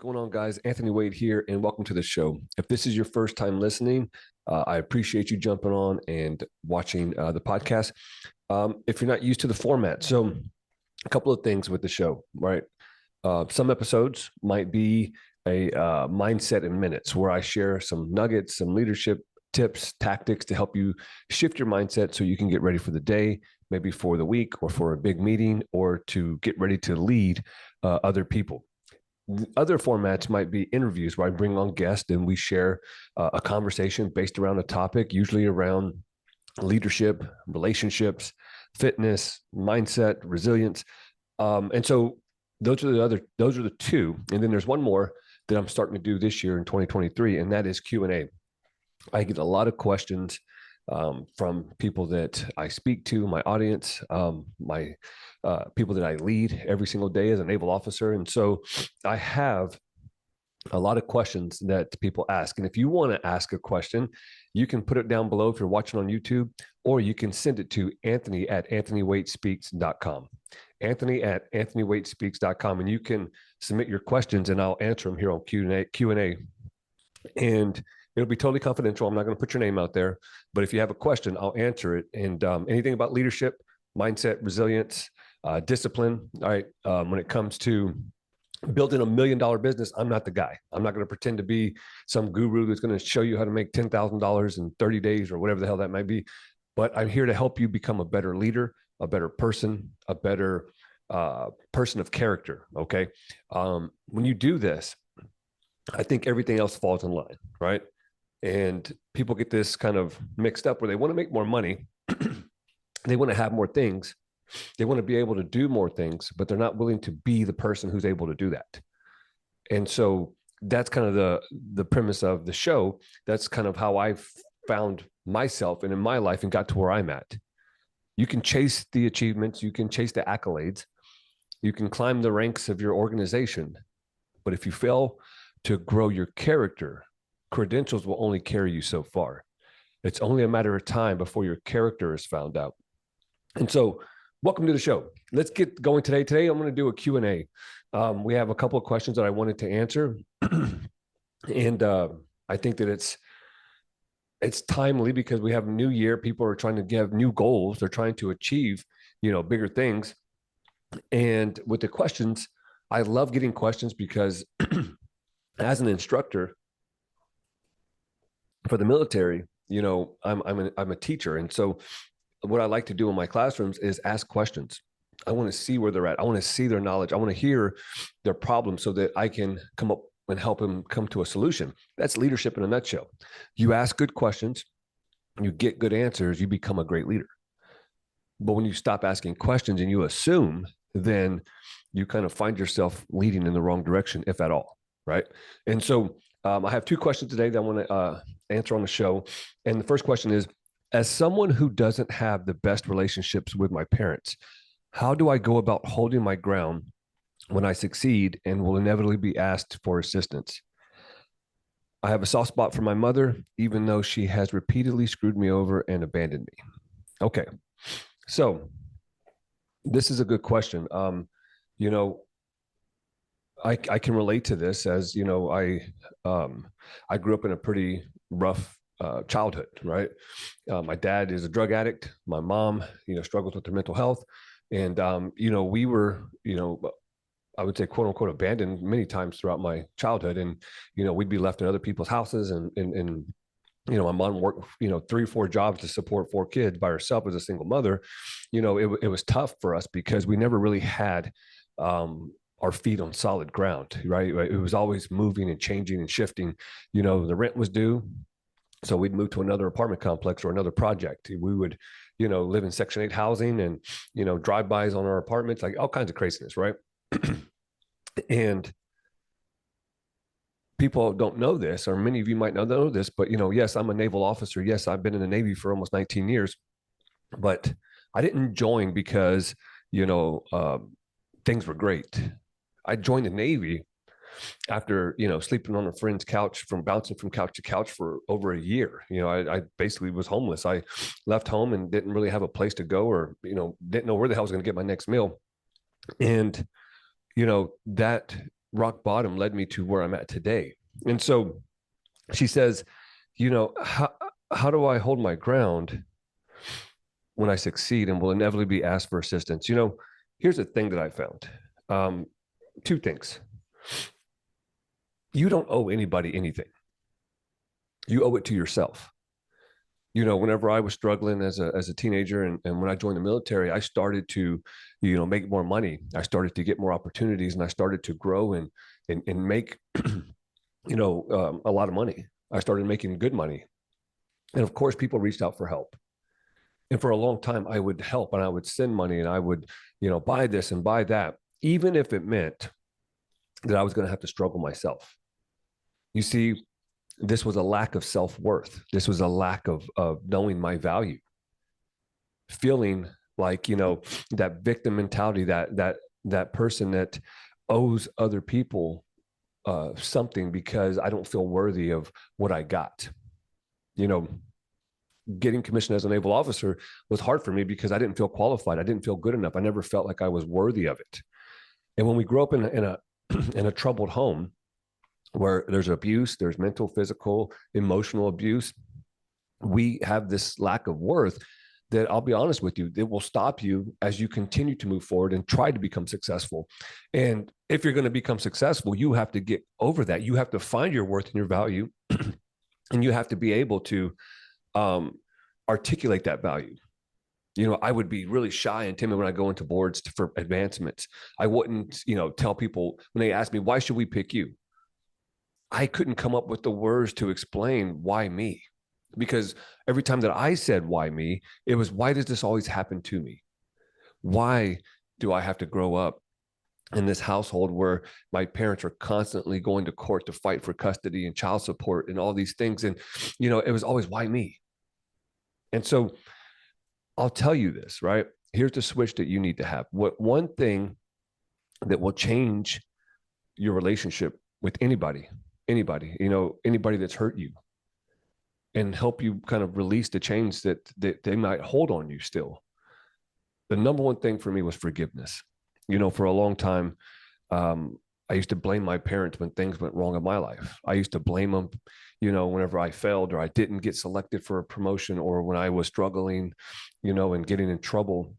going on, guys? Anthony Wade here, and welcome to the show. If this is your first time listening, I appreciate you jumping on and watching the podcast. If you're not used to the format, so a couple of things with the show, right? Some episodes might be a mindset in minutes where I share some nuggets, some leadership tips, tactics to help you shift your mindset so you can get ready for the day, maybe for the week or for a big meeting, or to get ready to lead other people. Other formats might be interviews where I bring on guests and we share a conversation based around a topic, usually around leadership, relationships, fitness, mindset, resilience. And so those are the two. And then there's one more that I'm starting to do this year in 2023, and that is Q&A. I get a lot of questions from people that I speak to, my audience, my people that I lead every single day as a naval officer. And so I have a lot of questions that people ask. And if you want to ask a question, you can put it down below if you're watching on YouTube, or you can send it to Anthony@AnthonyWaitespeaks.com. Anthony@AnthonyWaitespeaks.com. And you can submit your questions and I'll answer them here on Q&A. And it'll be totally confidential. I'm not going to put your name out there, but if you have a question, I'll answer it. And anything about leadership, mindset, resilience, discipline. All right. When it comes to building $1 million business, I'm not the guy. I'm not going to pretend to be some guru that's going to show you how to make $10,000 in 30 days or whatever the hell that might be. But I'm here to help you become a better leader, a better person, a better person of character. Okay. When you do this, I think everything else falls in line, right? And people get this kind of mixed up where they want to make more money. They want to have more things. They want to be able to do more things, but they're not willing to be the person who's able to do that. And so that's kind of the premise of the show. That's kind of how I found myself and in my life and got to where I'm at. You can chase the achievements. You can chase the accolades. You can climb the ranks of your organization. But if you fail to grow your character, credentials will only carry you so far. It's only a matter of time before your character is found out. And so welcome to the show. Let's get going today. Today, I'm going to do a Q&A. We have a couple of questions that I wanted to answer. And I think that it's timely because we have a new year. People are trying to have new goals. They're trying to achieve, bigger things. And with the questions, I love getting questions because as an instructor for the military, I'm a teacher. And so what I like to do in my classrooms is ask questions. I want to see where they're at. I want to see their knowledge. I want to hear their problems so that I can come up and help them come to a solution. That's leadership in a nutshell. You ask good questions, you get good answers, you become a great leader. But when you stop asking questions and you assume, then you kind of find yourself leading in the wrong direction, if at all, right? And so I have two questions today that I want to answer on the show. And the first question is, as someone who doesn't have the best relationships with my parents, how do I go about holding my ground when I succeed and will inevitably be asked for assistance? I have a soft spot for my mother, even though she has repeatedly screwed me over and abandoned me. Okay. So this is a good question. I can relate to this as, I grew up in a pretty rough childhood, right? My dad is a drug addict. My mom, struggles with her mental health. And, we were, I would say, quote unquote, abandoned many times throughout my childhood. And, we'd be left in other people's houses and my mom worked, 3 or 4 jobs to support 4 kids by herself as a single mother. It was tough for us because we never really had, our feet on solid ground, right? It was always moving and changing and shifting. The rent was due. So we'd move to another apartment complex or another project. We would, live in Section 8 housing and, drive-bys on our apartments, like all kinds of craziness, right? And people don't know this, or many of you might not know this, but, yes, I'm a naval officer. Yes, I've been in the Navy for almost 19 years, but I didn't join because, things were great. I joined the Navy after, sleeping on a friend's couch, bouncing from couch to couch for over a year. I basically was homeless. I left home and didn't really have a place to go, or, didn't know where the hell I was going to get my next meal. And, that rock bottom led me to where I'm at today. And so she says, you know, how do I hold my ground when I succeed and will inevitably be asked for assistance? You know, here's the thing that I found. Two things. You don't owe anybody anything. You owe it to yourself. You know, whenever I was struggling as a teenager and when I joined the military, I started to, you know, make more money. I started to get more opportunities and I started to grow and make, you know, a lot of money. I started making good money. And of course, people reached out for help. And for a long time, I would help and I would send money and I would, you know, buy this and buy that, even if it meant that I was going to have to struggle myself. You see, this was a lack of self-worth. This was a lack of knowing my value, feeling like, you know, that victim mentality, that person that owes other people something because I don't feel worthy of what I got. You know, getting commissioned as a naval officer was hard for me because I didn't feel qualified. I didn't feel good enough. I never felt like I was worthy of it. And when we grow up in a in a troubled home where there's abuse, there's mental, physical, emotional abuse, we have this lack of worth that, I'll be honest with you, it will stop you as you continue to move forward and try to become successful. And if you're going to become successful, you have to get over that. You have to find your worth and your value, and you have to be able to articulate that value. You know, I would be really shy and timid when I go into boards for advancements. I wouldn't, you know, tell people when they ask me, why should we pick you? I couldn't come up with the words to explain why me, because every time that I said why me, it was, why does this always happen to me? Why do I have to grow up in this household where my parents are constantly going to court to fight for custody and child support and all these things? And, you know, it was always, why me? And so I'll tell you this, right? Here's the switch that you need to have. What one thing that will change your relationship with anybody, you know, anybody that's hurt you, and help you kind of release the chains that they might hold on you still. The number one thing for me was forgiveness. You know, for a long time, I used to blame my parents when things went wrong in my life. I used to blame them, you know, whenever I failed or I didn't get selected for a promotion, or when I was struggling, you know, and getting in trouble.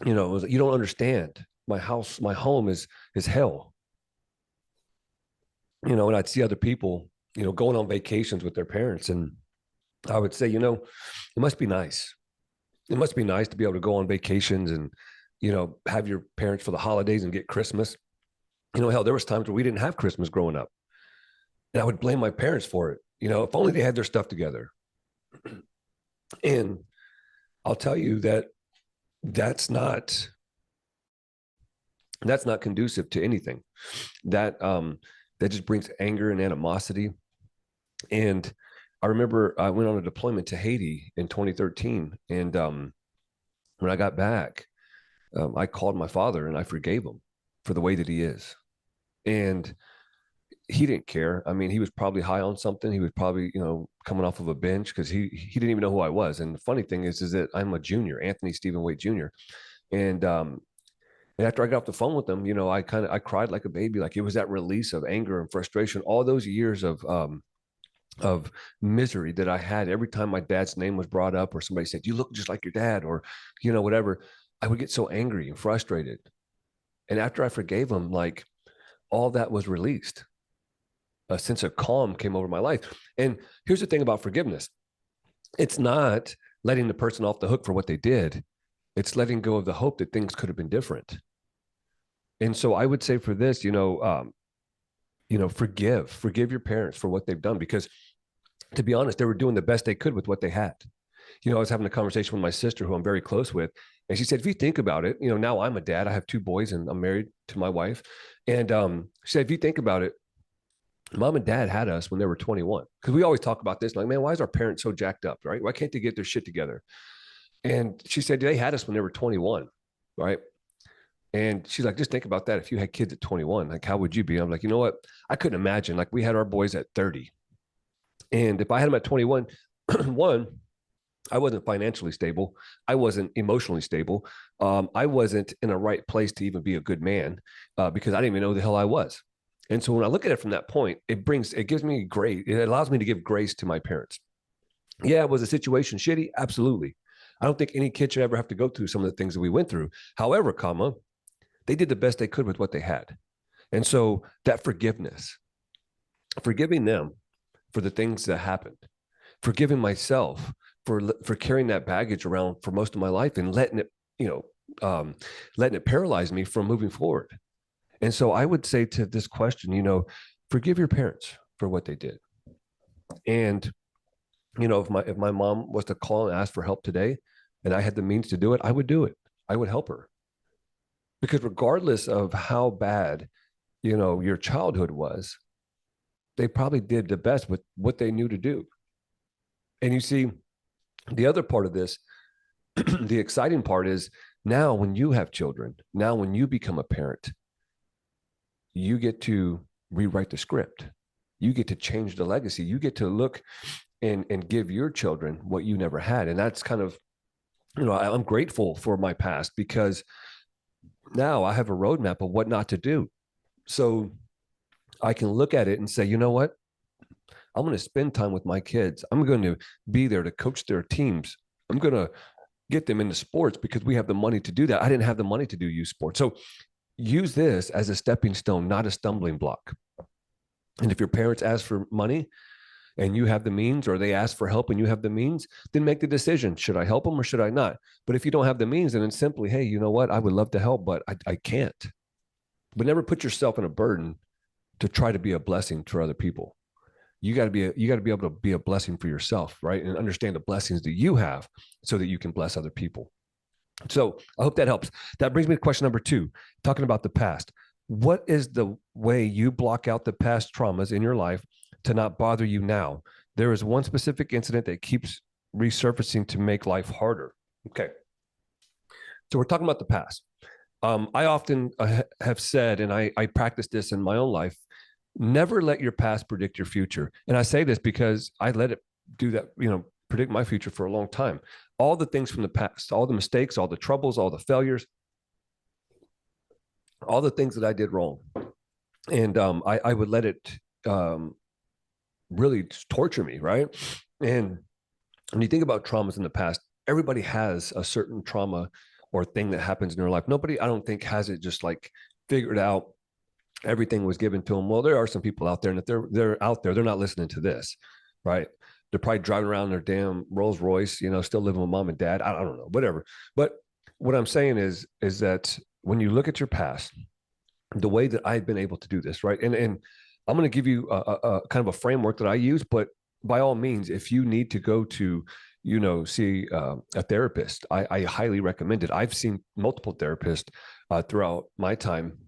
You know, it was, you don't understand. My home is hell. You know, and I'd see other people, you know, going on vacations with their parents, and I would say, you know, it must be nice. It must be nice to be able to go on vacations and, you know, have your parents for the holidays and get Christmas. You know, hell, there was times where we didn't have Christmas growing up, and I would blame my parents for it. You know, if only they had their stuff together. And I'll tell you that that's not conducive to anything. That that just brings anger and animosity. And I remember I went on a deployment to Haiti in 2013, and when I got back, I called my father and I forgave him for the way that he is. And he didn't care. I mean, he was probably high on something. He was probably, you know, coming off of a bench, because he didn't even know who I was. And the funny thing is that I'm a junior, Anthony Stephen Waite Jr. And after I got off the phone with him, you know, I cried like a baby. Like, it was that release of anger and frustration, all those years of misery that I had. Every time my dad's name was brought up, or somebody said, you look just like your dad, or, you know, whatever, I would get so angry and frustrated. And after I forgave him, like, all that was released. A sense of calm came over my life. And here's the thing about forgiveness. It's not letting the person off the hook for what they did. It's letting go of the hope that things could have been different. And so I would say for this, you know, forgive your parents for what they've done, because, to be honest, they were doing the best they could with what they had. You know, I was having a conversation with my sister, who I'm very close with, and she said, if you think about it, you know, now I'm a dad, I have 2 boys, and I'm married to my wife. And she said, if you think about it, mom and dad had us when they were 21. Because we always talk about this, like, man, why is our parents so jacked up, right? Why can't they get their shit together? And she said, they had us when they were 21, right? And she's like, just think about that. If you had kids at 21, like, how would you be? I'm like, you know what? I couldn't imagine. Like, we had our boys at 30. And if I had them at 21, one, I wasn't financially stable. I wasn't emotionally stable. I wasn't in a right place to even be a good man, because I didn't even know who the hell I was. And so when I look at it from that point, it gives me grace. It allows me to give grace to my parents. Yeah, was the situation shitty? Absolutely. I don't think any kid should ever have to go through some of the things that we went through. However, they did the best they could with what they had. And so that forgiveness, forgiving them for the things that happened, forgiving myself for carrying that baggage around for most of my life and letting it, letting it paralyze me from moving forward. And so I would say to this question, forgive your parents for what they did. And if my mom was to call and ask for help today, and I had the means to do it, I would do it. I would help her, because regardless of how bad your childhood was, they probably did the best with what they knew to do. And you see, the other part of this, the exciting part is, now when you have children, now when you become a parent, you get to rewrite the script. You get to change the legacy. You get to look and give your children what you never had. And that's kind of, I'm grateful for my past, because now I have a roadmap of what not to do. So I can look at it and say, you know what? I'm going to spend time with my kids. I'm going to be there to coach their teams. I'm going to get them into sports because we have the money to do that. I didn't have the money to do youth sports. So use this as a stepping stone, not a stumbling block. And if your parents ask for money and you have the means, or they ask for help and you have the means, then make the decision. Should I help them or should I not? But if you don't have the means, then it's simply, hey, you know what? I would love to help, but I can't. But never put yourself in a burden to try to be a blessing to other people. You got to be able to be a blessing for yourself, right? And understand the blessings that you have so that you can bless other people. So I hope that helps. That brings me to question number 2, talking about the past. What is the way you block out the past traumas in your life to not bother you now? There is one specific incident that keeps resurfacing to make life harder. Okay. So we're talking about the past. I often have said, and I practice this in my own life, never let your past predict your future. And I say this because I let it do that, predict my future for a long time. All the things from the past, all the mistakes, all the troubles, all the failures, all the things that I did wrong. And I would let it really torture me, right? And when you think about traumas in the past, everybody has a certain trauma or thing that happens in their life. Nobody, I don't think, has it just like figured out. Everything was given to them. Well, there are some people out there, and if they're out there, they're not listening to this, right? They're probably driving around their damn Rolls Royce, still living with mom and dad. I don't know, whatever. But what I'm saying is that when you look at your past, the way that I've been able to do this, right? And I'm going to give you a kind of a framework that I use, but by all means, if you need to go to, see a therapist, I highly recommend it. I've seen multiple therapists throughout my time.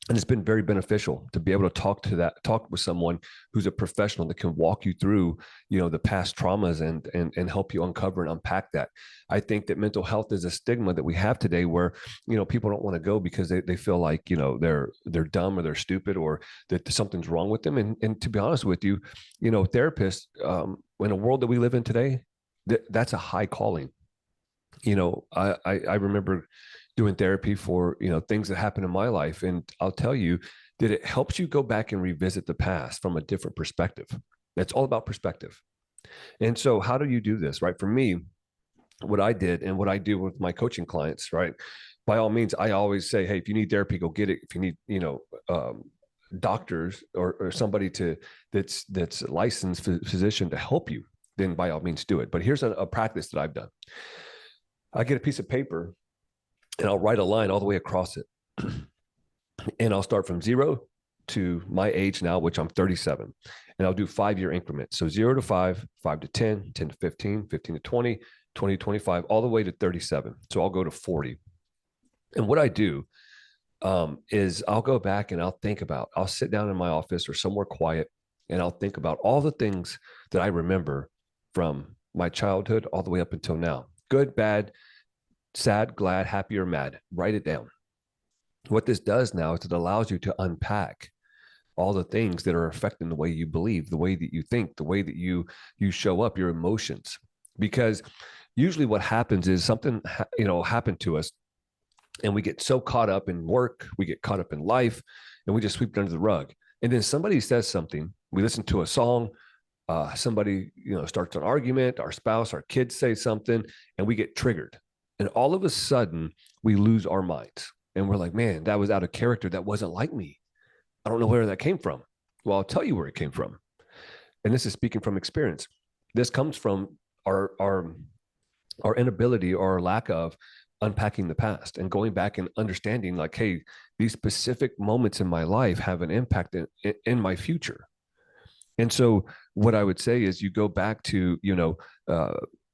And it's been very beneficial to be able to talk with someone who's a professional that can walk you through, the past traumas and help you uncover and unpack that. I think that mental health is a stigma that we have today where, people don't want to go because they feel like, they're dumb or they're stupid or that something's wrong with them. And to be honest with you, therapists, in a world that we live in today, that's a high calling. I remember doing therapy for, things that happened in my life. And I'll tell you that it helps you go back and revisit the past from a different perspective. It's all about perspective. And so how do you do this, right? For me, what I did and what I do with my coaching clients, right? By all means, I always say, hey, if you need therapy, go get it. If you need, doctors or somebody that's a licensed physician to help you, then by all means do it. But here's a practice that I've done. I get a piece of paper and I'll write a line all the way across it. And I'll start from 0 to my age now, which I'm 37. And I'll do 5-year increments. So 0 to 5, 5 to 10, 10 to 15, 15 to 20, 20 to 25, all the way to 37. So I'll go to 40. And what I do is I'll go back and I'll sit down in my office or somewhere quiet, and I'll think about all the things that I remember from my childhood all the way up until now. Good, bad, sad, glad, happy, or mad. Write it down. What this does now is it allows you to unpack all the things that are affecting the way you believe, the way that you think, the way that you show up, your emotions. Because usually what happens is something happened to us, and we get so caught up in work, we get caught up in life, and we just sweep it under the rug. And then somebody says something, we listen to a song, somebody, starts an argument, our spouse, our kids say something, and we get triggered. And all of a sudden we lose our minds. And we're like, man, that was out of character. That wasn't like me. I don't know where that came from. Well, I'll tell you where it came from. And this is speaking from experience. This comes from our inability or our lack of unpacking the past and going back and understanding, like, hey, these specific moments in my life have an impact in my future. And so what I would say is you go back to,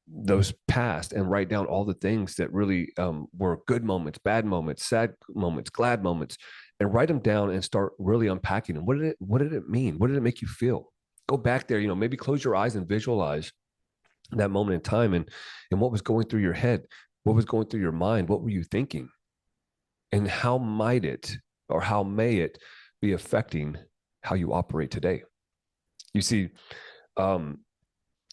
those past and write down all the things that really were good moments, bad moments, sad moments, glad moments, and write them down and start really unpacking them. What did it mean? What did it make you feel? Go back there, maybe close your eyes and visualize that moment in time, and what was going through your head, what was going through your mind, what were you thinking, and how might it, or how may it be affecting how you operate today? You see, when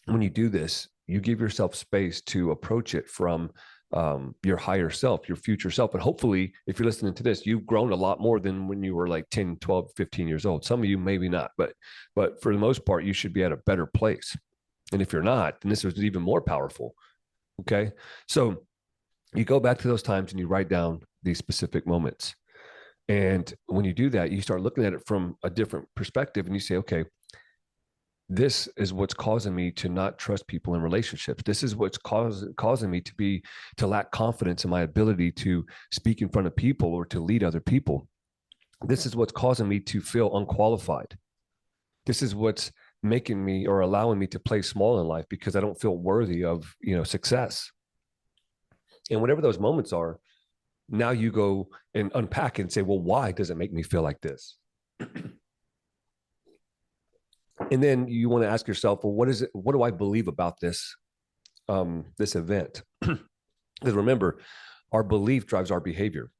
you do this, you give yourself space to approach it from your higher self, your future self. And hopefully, if you're listening to this, you've grown a lot more than when you were like 10, 12, 15 years old. Some of you maybe not, but for the most part, you should be at a better place. And if you're not, then this is even more powerful. Okay. So you go back to those times and you write down these specific moments. And when you do that, you start looking at it from a different perspective and you say, okay, this is what's causing me to not trust people in relationships. This is what's causing me to lack confidence in my ability to speak in front of people or to lead other people. This is what's causing me to feel unqualified. This is what's making me or allowing me to play small in life because I don't feel worthy of, success. And whatever those moments are, now you go and unpack and say, well, why does it make me feel like this? And then you want to ask yourself, well, what is it? What do I believe about this event? Because remember, our belief drives our behavior,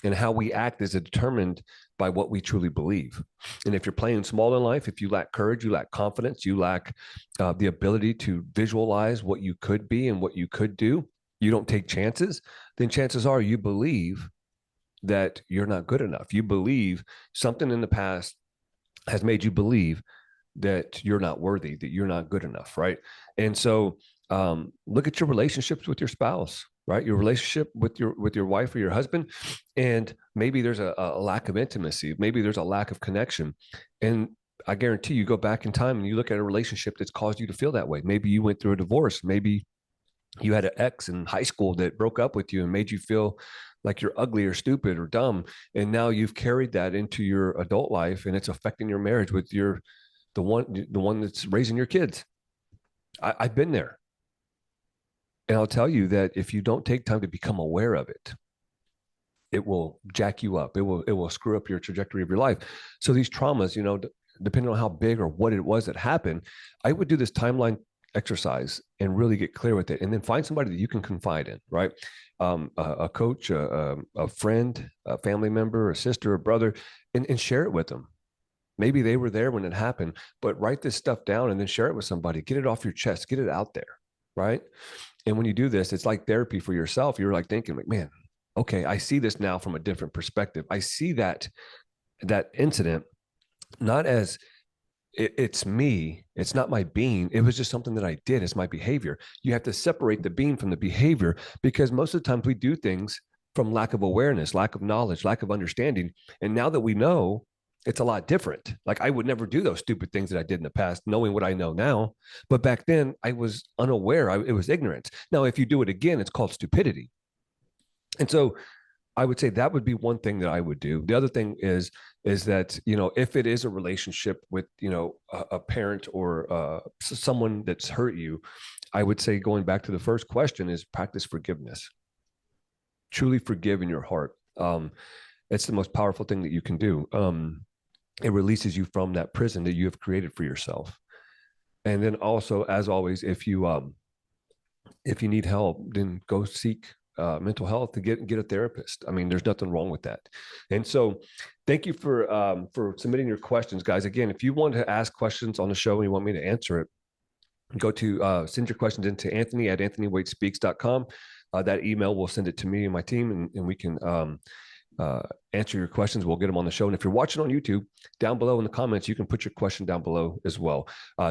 and how we act is determined by what we truly believe. And if you're playing small in life, if you lack courage, you lack confidence, you lack the ability to visualize what you could be and what you could do, you don't take chances, then chances are you believe that you're not good enough. You believe something in the past has made you believe that you're not worthy, that you're not good enough, right? And so look at your relationships with your spouse, right? Your relationship with your wife or your husband, and maybe there's a lack of intimacy, maybe there's a lack of connection, and I guarantee you go back in time and you look at a relationship that's caused you to feel that way. Maybe you went through a divorce, maybe you had an ex in high school that broke up with you and made you feel like you're ugly or stupid or dumb, and now you've carried that into your adult life and it's affecting your marriage with the one that's raising your kids. I've been there. And I'll tell you that if you don't take time to become aware of it, it will jack you up. It will screw up your trajectory of your life. So these traumas, depending on how big or what it was that happened, I would do this timeline exercise and really get clear with it. And then find somebody that you can confide in, right? A coach, a friend, a family member, a sister, a brother, and share it with them. Maybe they were there when it happened, but write this stuff down and then share it with somebody. Get it off your chest, get it out there, right? And when you do this, it's like therapy for yourself. You're like thinking, like, man, okay, I see this now from a different perspective. I see that incident not as it's me, it's not my being. It was just something that I did. It's my behavior. You have to separate the being from the behavior, because most of the times we do things from lack of awareness, lack of knowledge, lack of understanding. And now that we know, it's a lot different. Like I would never do those stupid things that I did in the past, knowing what I know now. But back then I was unaware. It was ignorance. Now, if you do it again, it's called stupidity. And so I would say that would be one thing that I would do. The other thing is that, if it is a relationship with, a parent or someone that's hurt you, I would say, going back to the first question, is practice forgiveness. Truly forgive in your heart. It's the most powerful thing that you can do. It releases you from that prison that you have created for yourself. And then also, as always, if you need help, then go seek mental health, to get a therapist. I mean, there's nothing wrong with that. And so thank you for submitting your questions, guys. Again, if you want to ask questions on the show and you want me to answer it, go to send your questions into Anthony@anthonywaitespeaks.com. That email will send it to me and my team, and we can answer your questions. We'll get them on the show. And if you're watching on YouTube, down below in the comments, you can put your question down below as well.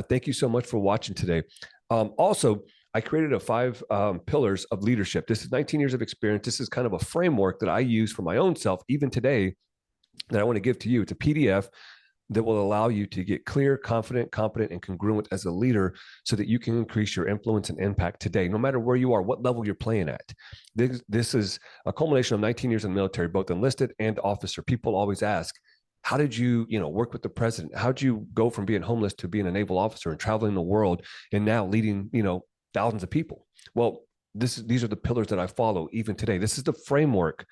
Thank you so much for watching today. Also, I created a 5 pillars of leadership. This is 19 years of experience. This is kind of a framework that I use for my own self, even today, that I want to give to you. It's a PDF that will allow you to get clear, confident, competent, and congruent as a leader so that you can increase your influence and impact today, no matter where you are, what level you're playing at. This is a culmination of 19 years in the military, both enlisted and officer. People always ask, how did you, work with the president? How did you go from being homeless to being a naval officer and traveling the world and now leading, thousands of people? Well, these are the pillars that I follow even today. This is the framework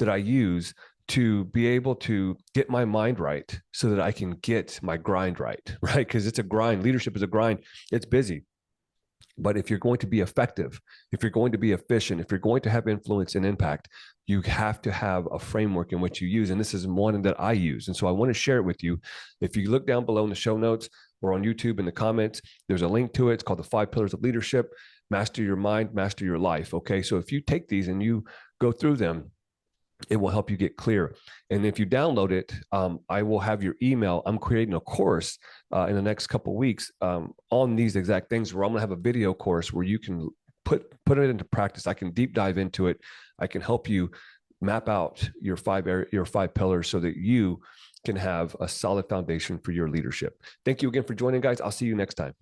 that I use to be able to get my mind right so that I can get my grind right, right? Because it's a grind. Leadership is a grind. It's busy. But if you're going to be effective, if you're going to be efficient, if you're going to have influence and impact, you have to have a framework in which you use. And this is one that I use. And so I want to share it with you. If you look down below in the show notes or on YouTube in the comments, there's a link to it. It's called the 5 Pillars of Leadership. Master your mind, master your life. Okay. So if you take these and you go through them, it will help you get clear. And if you download it, I will have your email. I'm creating a course in the next couple of weeks on these exact things, where I'm going to have a video course where you can put it into practice. I can deep dive into it. I can help you map out your 5 pillars so that you can have a solid foundation for your leadership. Thank you again for joining, guys. I'll see you next time.